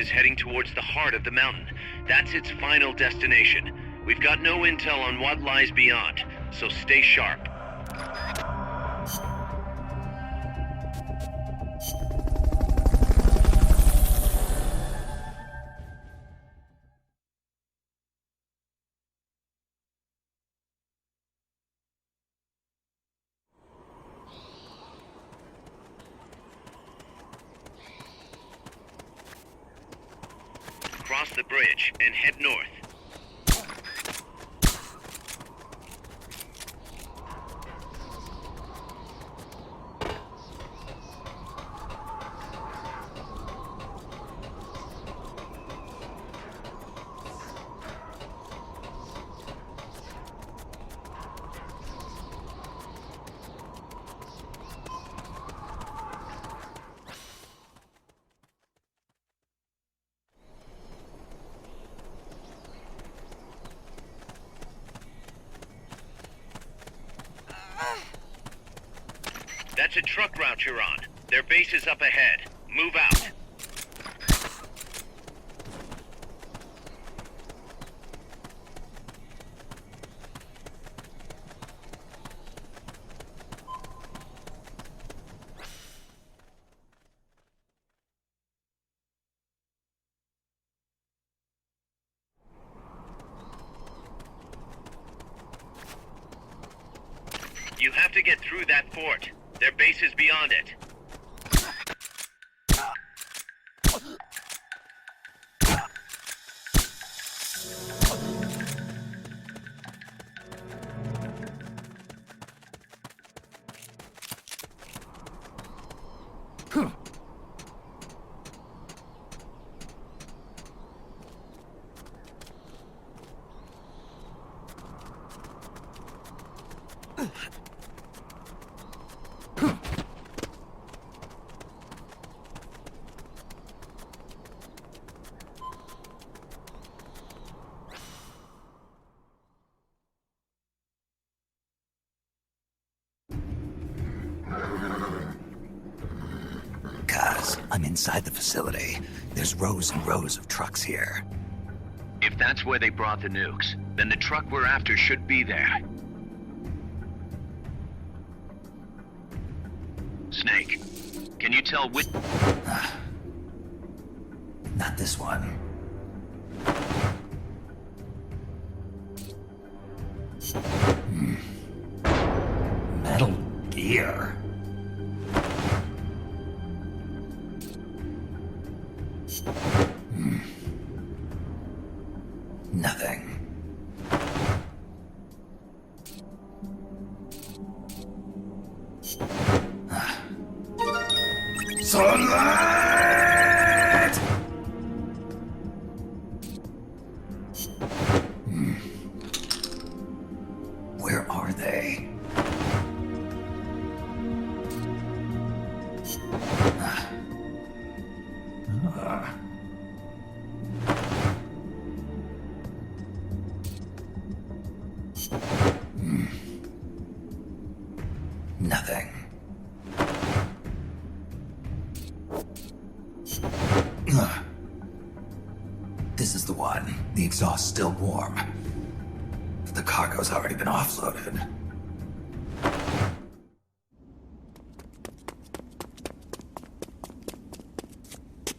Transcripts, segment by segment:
is heading towards the heart of the mountain. That's its final destination. We've got no intel on what lies beyond, so stay sharp. Cross the bridge and head north. That's a truck route you're on. Their base is up ahead. Move out. You have to get through that fort. Their base is beyond it. I'm inside the facility. There's rows and rows of trucks here. If that's where they brought the nukes, then the truck we're after should be there. Snake, can you tell which... Not this one. Metal gear. Nothing. Sunlight! Where are they? Nothing. This is the one. The exhaust's still warm. But the cargo's already been offloaded.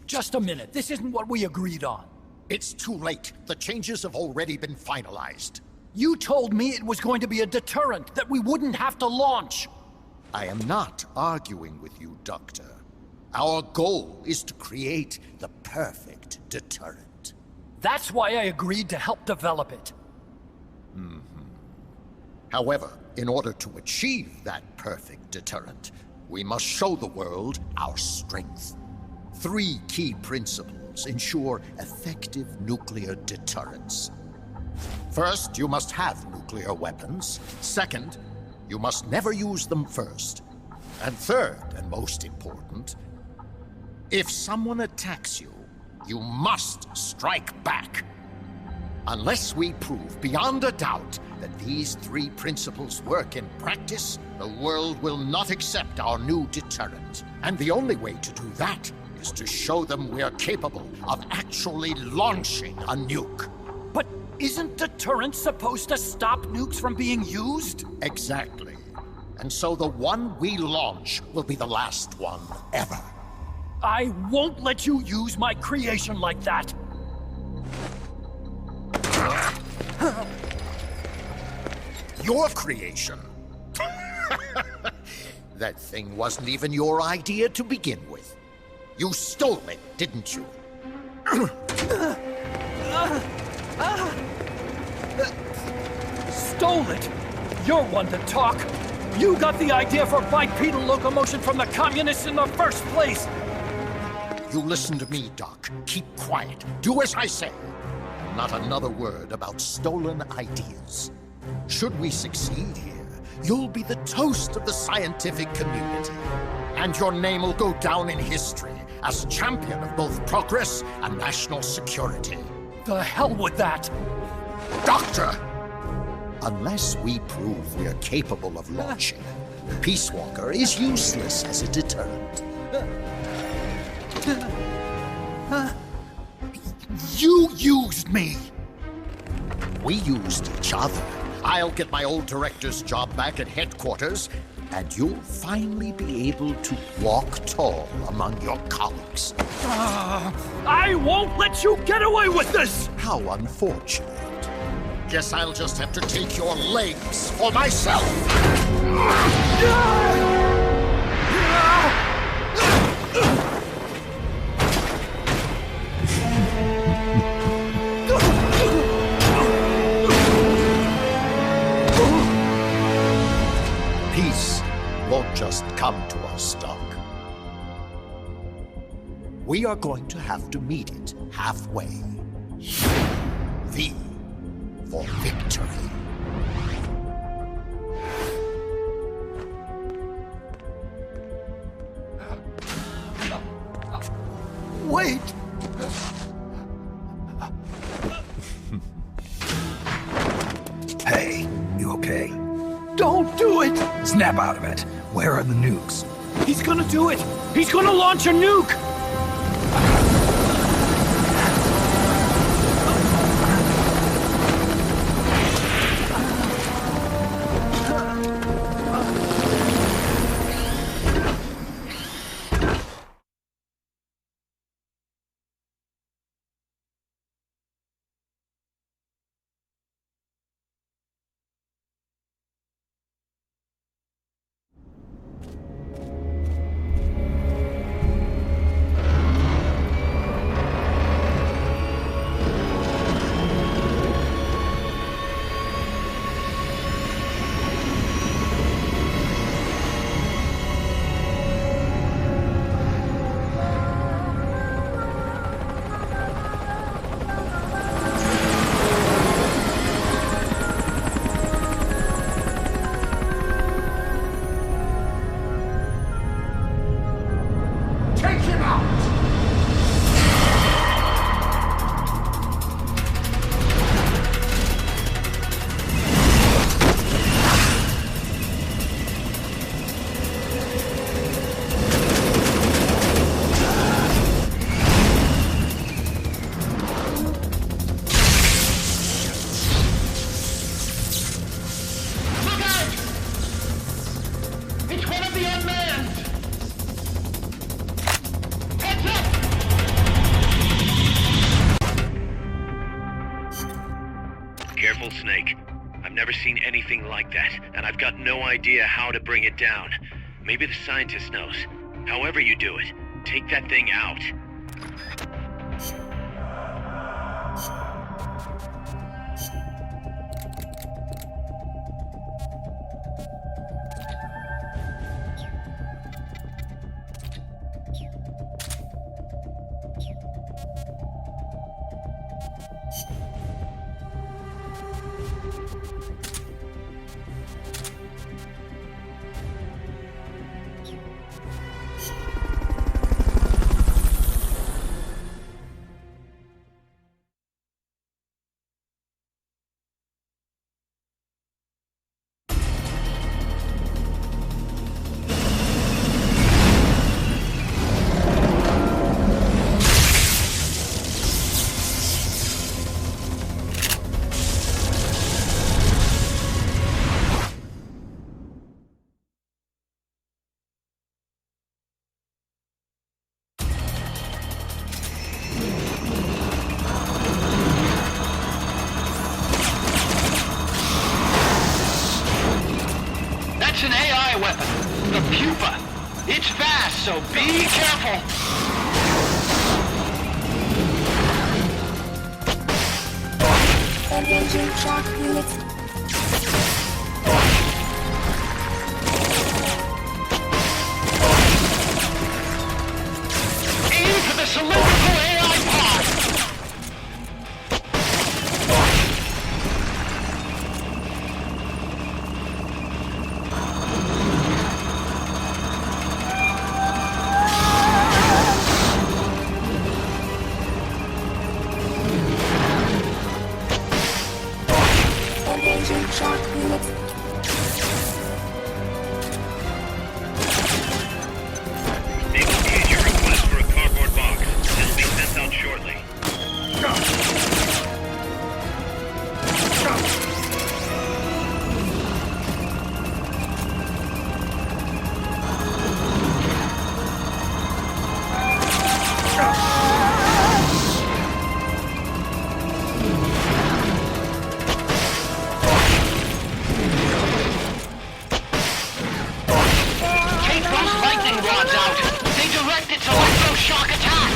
Just a minute. This isn't what we agreed on. It's too late. The changes have already been finalized. You told me it was going to be a deterrent, that we wouldn't have to launch. I am not arguing with you, Doctor. Our goal is to create the perfect deterrent. That's why I agreed to help develop it. However, in order to achieve that perfect deterrent, we must show the world our strength. 3 key principles ensure effective nuclear deterrence. First, you must have nuclear weapons. Second, you must never use them first. And third, and most important, if someone attacks you, you must strike back. Unless we prove beyond a doubt that these 3 principles work in practice, the world will not accept our new deterrent. And the only way to do that is to show them we are capable of actually launching a nuke. But isn't deterrence supposed to stop nukes from being used? Exactly. And so the one we launch will be the last one ever. I won't let you use my creation like that! Your creation? That thing wasn't even your idea to begin with. You stole it, didn't you? Stole it? You're one to talk! You got the idea for bipedal locomotion from the communists in the first place! You listen to me, Doc. Keep quiet. Do as I say. And not another word about stolen ideas. Should we succeed here, you'll be the toast of the scientific community. And your name will go down in history as champion of both progress and national security. The hell with that! Doctor! Unless we prove we're capable of launching, Peace Walker is useless as a deterrent. You used me! We used each other. I'll get my old director's job back at headquarters, and you'll finally be able to walk tall among your colleagues. I won't let you get away with this! How unfortunate. Guess I'll just have to take your legs for myself. Peace won't just come to us, Doc. We are going to have to meet it halfway. V for victory. Wait! Hey, you okay? Don't do it! Snap out of it. Where are the nukes? He's gonna do it! He's gonna launch a nuke! Careful, Snake. I've never seen anything like that, and I've got no idea how to bring it down. Maybe the scientist knows. However you do it, take that thing out. so be careful! Engaging shock units. Aim for the cylindrical AI pod! Engaging shock units. They've okayed your request for a cardboard box. It'll be sent out shortly. Take those lightning rods out! They direct its electroshock attack!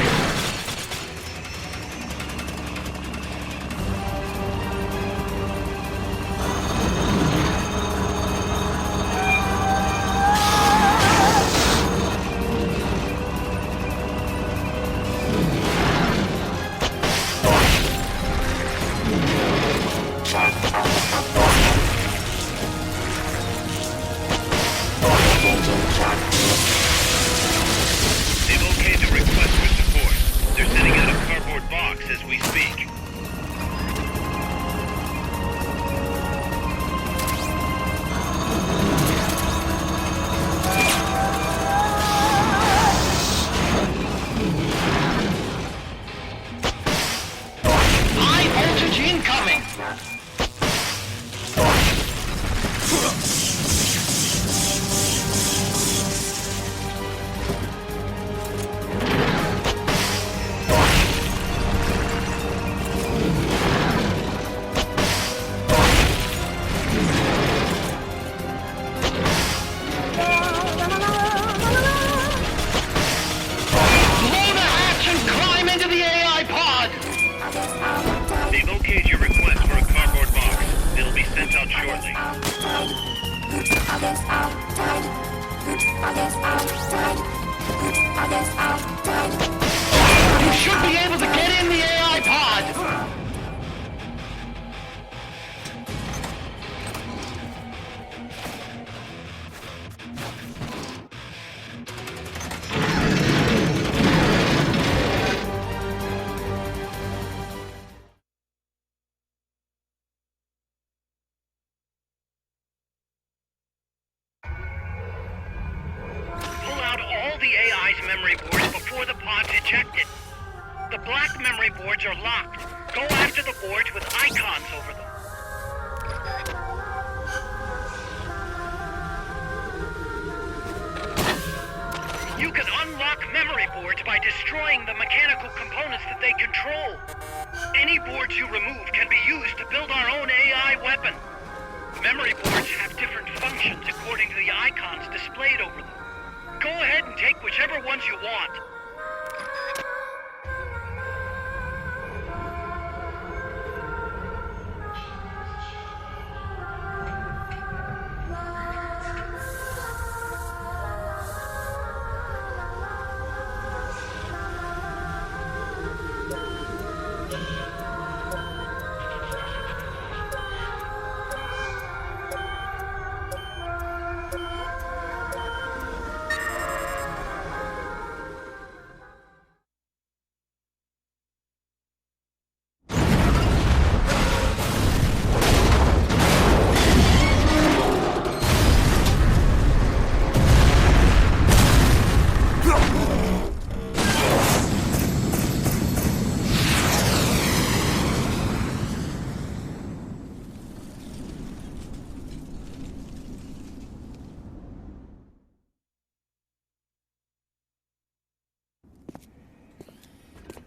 They've okayed the request for support. They're sending out a cardboard box as we speak. High voltage incoming! Blow the hatch and climb into the AI pod! They've okayed your request for a cardboard box. It'll be sent out shortly. You should be able to get in the AI pod! Pull out all the AI's memory boards before the pod's ejected. The black memory boards are locked. Go after the boards with icons over them. You can unlock memory boards by destroying the mechanical components that they control. Any boards you remove can be used to build our own AI weapon. Memory boards have different functions according to the icons displayed over them. Go ahead and take whichever ones you want.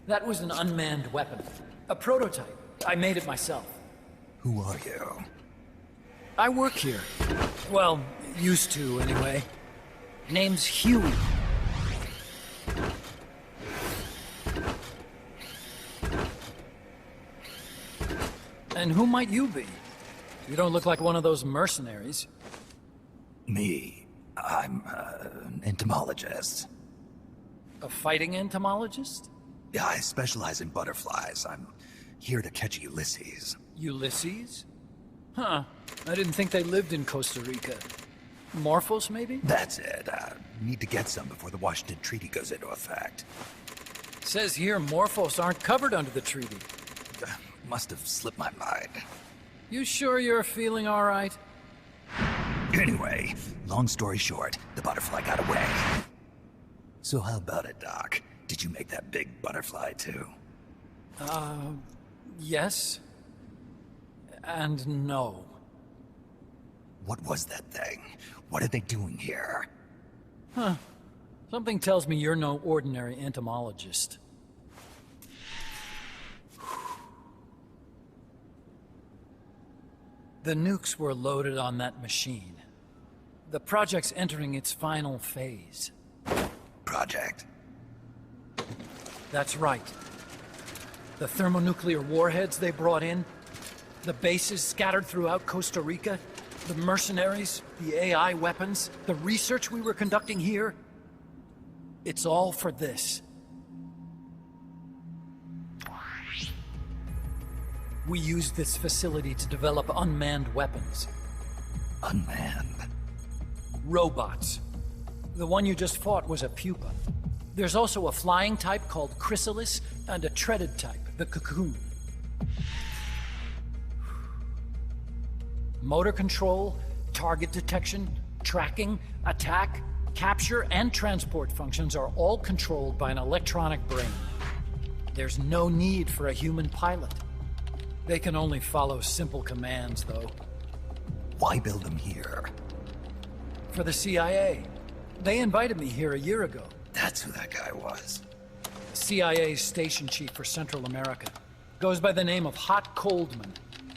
That was an unmanned weapon. A prototype. I made it myself. Who are you? I work here. Well, used to, anyway. Name's Huey. And who might you be? You don't look like one of those mercenaries. Me? I'm an entomologist. A fighting entomologist? Yeah, I specialize in butterflies. I'm here to catch Ulysses. Ulysses? Huh. I didn't think they lived in Costa Rica. Morphos, maybe? That's it. Need to get some before the Washington Treaty goes into effect. Says here Morphos aren't covered under the treaty. Must have slipped my mind. You sure you're feeling all right? Anyway, long story short, the butterfly got away. So how about it, Doc? Did you make that big butterfly too? Yes. And no. What was that thing? What are they doing here? Huh. Something tells me you're no ordinary entomologist. The nukes were loaded on that machine. The project's entering its final phase. Project? That's right. The thermonuclear warheads they brought in, the bases scattered throughout Costa Rica, the mercenaries, the AI weapons, the research we were conducting here. It's all for this. We used this facility to develop unmanned weapons. Unmanned? Robots. The one you just fought was a pupa. There's also a flying type called chrysalis and a treaded type, the cocoon. Motor control, target detection, tracking, attack, capture, and transport functions are all controlled by an electronic brain. There's no need for a human pilot. They can only follow simple commands, though. Why build them here? For the CIA. They invited me here a year ago. That's who that guy was. The CIA's station chief for Central America. Goes by the name of Hot Coldman.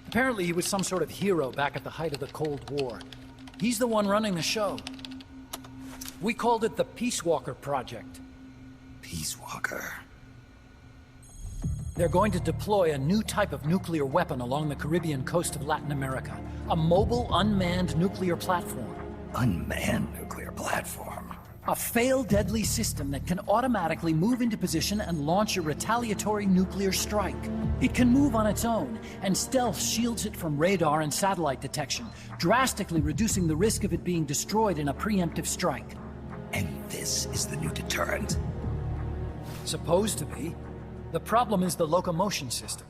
Apparently he was some sort of hero back at the height of the Cold War. He's the one running the show. We called it the Peace Walker Project. Peace Walker? They're going to deploy a new type of nuclear weapon along the Caribbean coast of Latin America. A mobile, unmanned nuclear platform. Unmanned nuclear platform? A fail-deadly system that can automatically move into position and launch a retaliatory nuclear strike. It can move on its own, and stealth shields it from radar and satellite detection, drastically reducing the risk of it being destroyed in a preemptive strike. And this is the new deterrent? Supposed to be. The problem is the locomotion system.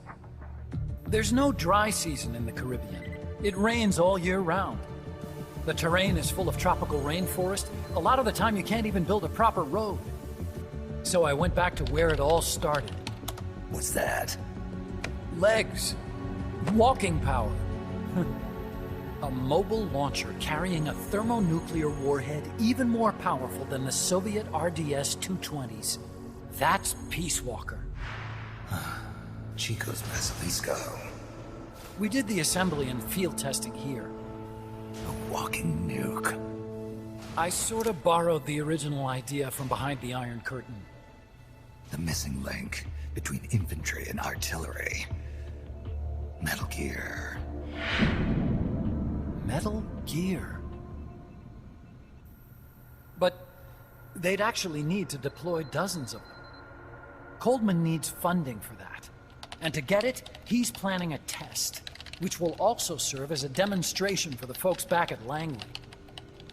There's no dry season in the Caribbean. It rains all year round. The terrain is full of tropical rainforest. A lot of the time you can't even build a proper road. So I went back to where it all started. What's that? Legs. Walking power. A mobile launcher carrying a thermonuclear warhead even more powerful than the Soviet RDS-220s. That's Peace Walker. Chico's Basilisco. We did the assembly and field testing here. A walking nuke. I sort of borrowed the original idea from behind the Iron Curtain. The missing link between infantry and artillery. Metal Gear. Metal Gear. But they'd actually need to deploy dozens of them. Coldman needs funding for that. And to get it, he's planning a test, which will also serve as a demonstration for the folks back at Langley.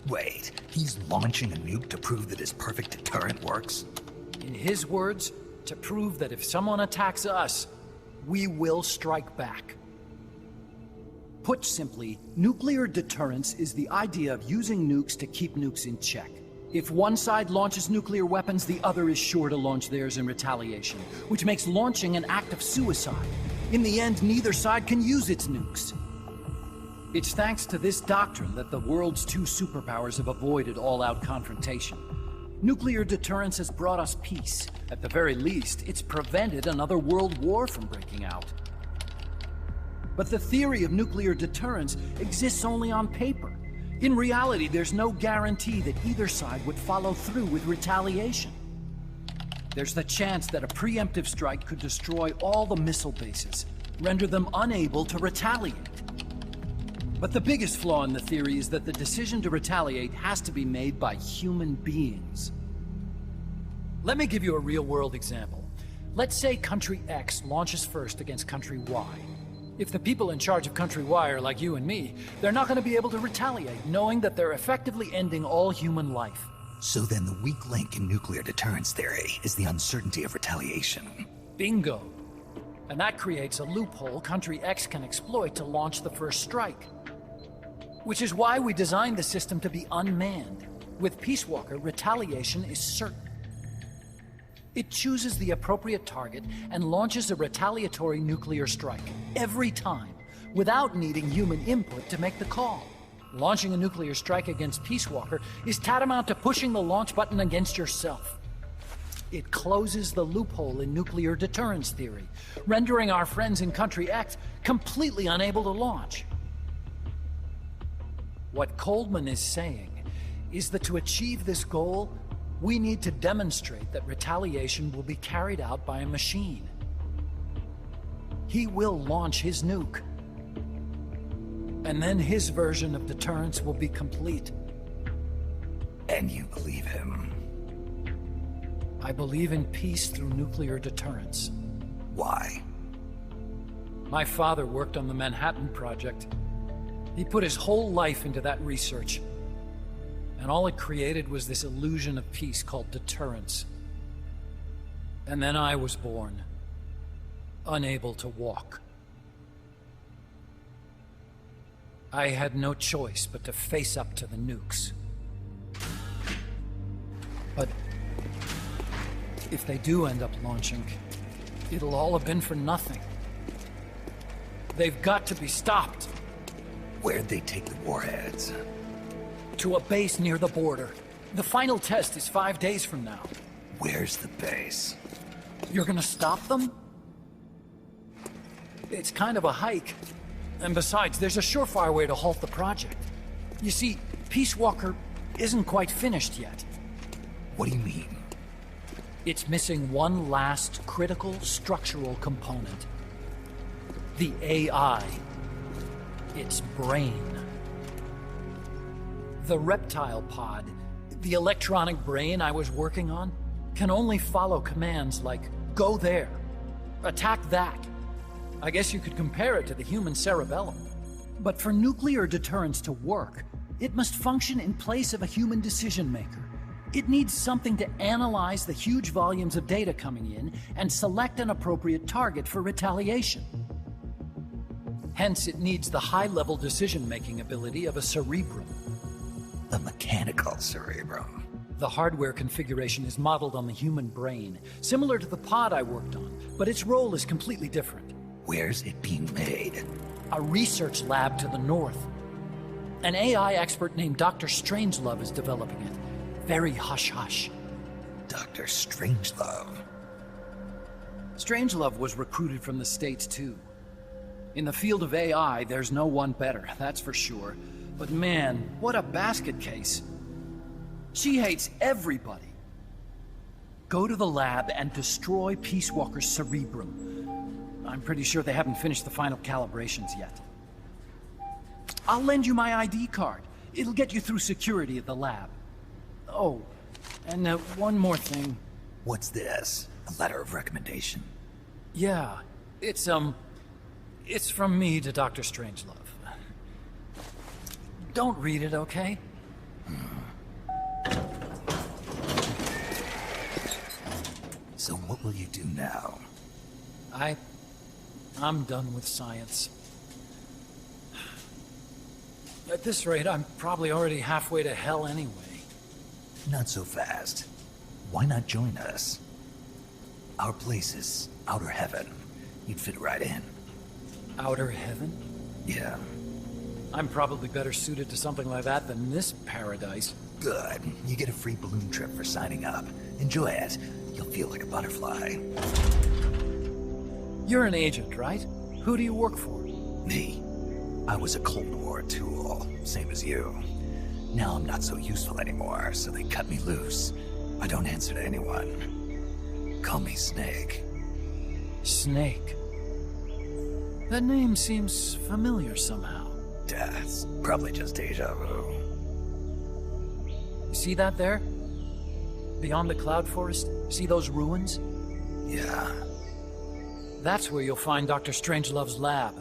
Wait, he's launching a nuke to prove that his perfect deterrent works? In his words, to prove that if someone attacks us, we will strike back. Put simply, nuclear deterrence is the idea of using nukes to keep nukes in check. If one side launches nuclear weapons, the other is sure to launch theirs in retaliation, which makes launching an act of suicide. In the end, neither side can use its nukes. It's thanks to this doctrine that the world's two superpowers have avoided all-out confrontation. Nuclear deterrence has brought us peace. At the very least, it's prevented another world war from breaking out. But the theory of nuclear deterrence exists only on paper. In reality, there's no guarantee that either side would follow through with retaliation. There's the chance that a preemptive strike could destroy all the missile bases, render them unable to retaliate. But the biggest flaw in the theory is that the decision to retaliate has to be made by human beings. Let me give you a real-world example. Let's say country X launches first against country Y. If the people in charge of country Y are like you and me, they're not going to be able to retaliate, knowing that they're effectively ending all human life. So then the weak link in nuclear deterrence theory is the uncertainty of retaliation. Bingo. And that creates a loophole country X can exploit to launch the first strike. Which is why we designed the system to be unmanned. With Peace Walker, retaliation is certain. It chooses the appropriate target and launches a retaliatory nuclear strike, every time, without needing human input to make the call. Launching a nuclear strike against Peace Walker is tantamount to pushing the launch button against yourself. It closes the loophole in nuclear deterrence theory, rendering our friends in Country X completely unable to launch. What Coleman is saying is that to achieve this goal, we need to demonstrate that retaliation will be carried out by a machine. He will launch his nuke. And then his version of deterrence will be complete. And you believe him? I believe in peace through nuclear deterrence. Why? My father worked on the Manhattan Project. He put his whole life into that research. And all it created was this illusion of peace called deterrence. And then I was born, unable to walk. I had no choice but to face up to the nukes. But if they do end up launching, it'll all have been for nothing. They've got to be stopped. Where'd they take the warheads? To a base near the border. The final test is 5 days from now. Where's the base? You're gonna stop them? It's kind of a hike. And besides, there's a surefire way to halt the project. You see, Peace Walker isn't quite finished yet. What do you mean? It's missing one last critical structural component. The AI. Its brain. The reptile pod, the electronic brain I was working on, can only follow commands like, go there, attack that. I guess you could compare it to the human cerebellum. But for nuclear deterrence to work, it must function in place of a human decision maker. It needs something to analyze the huge volumes of data coming in and select an appropriate target for retaliation. Hence, it needs the high-level decision-making ability of a cerebrum. A mechanical cerebrum. The hardware configuration is modeled on the human brain, similar to the pod I worked on, but its role is completely different. Where's it being made? A research lab to the north. An AI expert named Dr. Strangelove is developing it. Very hush-hush. Dr. Strangelove? Strangelove was recruited from the States, too. In the field of AI, there's no one better, that's for sure. But man, what a basket case. She hates everybody. Go to the lab and destroy Peace Walker's cerebrum. I'm pretty sure they haven't finished the final calibrations yet. I'll lend you my ID card. It'll get you through security at the lab. Oh, and one more thing. What's this? A letter of recommendation? Yeah, it's from me to Dr. Strangelove. Don't read it, okay? So what will you do now? I'm done with science. At this rate, I'm probably already halfway to hell anyway. Not so fast. Why not join us? Our place is outer heaven. You'd fit right in. Outer heaven? Yeah. I'm probably better suited to something like that than this paradise. Good. You get a free balloon trip for signing up. Enjoy it. You'll feel like a butterfly. You're an agent, right? Who do you work for? Me? I was a Cold War tool, same as you. Now I'm not so useful anymore, so they cut me loose. I don't answer to anyone. Call me Snake. Snake? That name seems familiar somehow. That's probably just deja vu. You see that there? Beyond the cloud forest? See those ruins? Yeah. That's where you'll find Dr. Strangelove's lab.